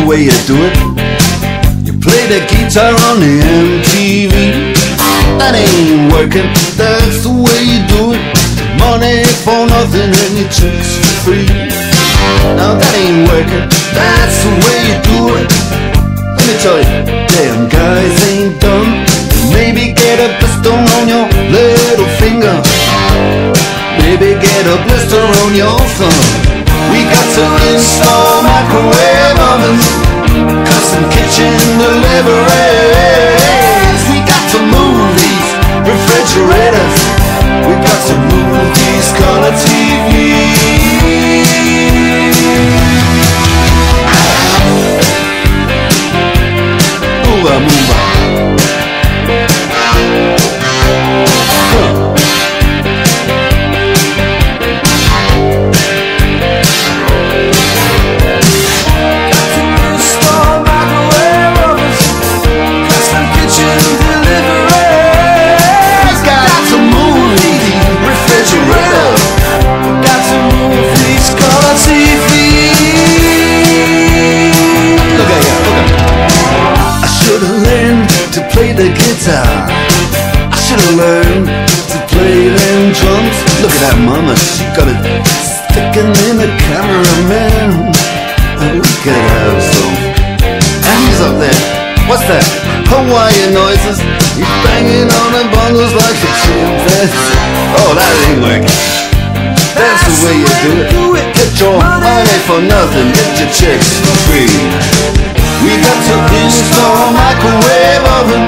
the way you do it. You play the guitar on the MTV. That ain't working, that's the way you do it. Money for nothing and your chicks for free. Now that ain't working, that's the way you do it. Let me tell you, damn guys ain't dumb. Maybe get a blister on your little finger. Maybe get a blister on your thumb. We got to install microwave ovens, custom kitchen deliveries. We got to move these refrigerators. We got to move these color TVs. Move on, move on. The guitar, I should've learned to play them drums. Look at that mama, she got it sticking in the cameraman. We could have some. And he's up there, what's that? Hawaiian noises. He's banging on the bongos like a chimpanzee. Oh, that ain't working. That's the way you do it. Get your money for nothing, get your chicks for free. We got to install microwave oven,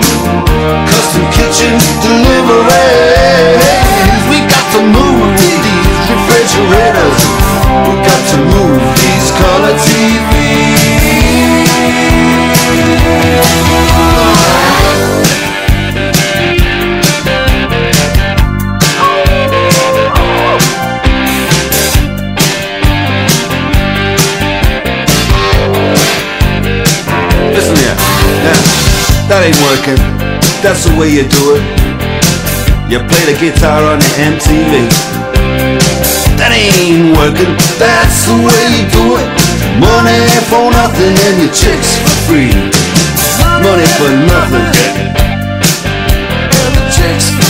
custom kitchen deliveries. We got to move these refrigerators. We got to move these color TVs. Listen here, now, that ain't working. That's the way you do it. You play the guitar on the MTV. That ain't working. That's the way you do it. Money for nothing and your chicks for free. Money for nothing and the chicks for free.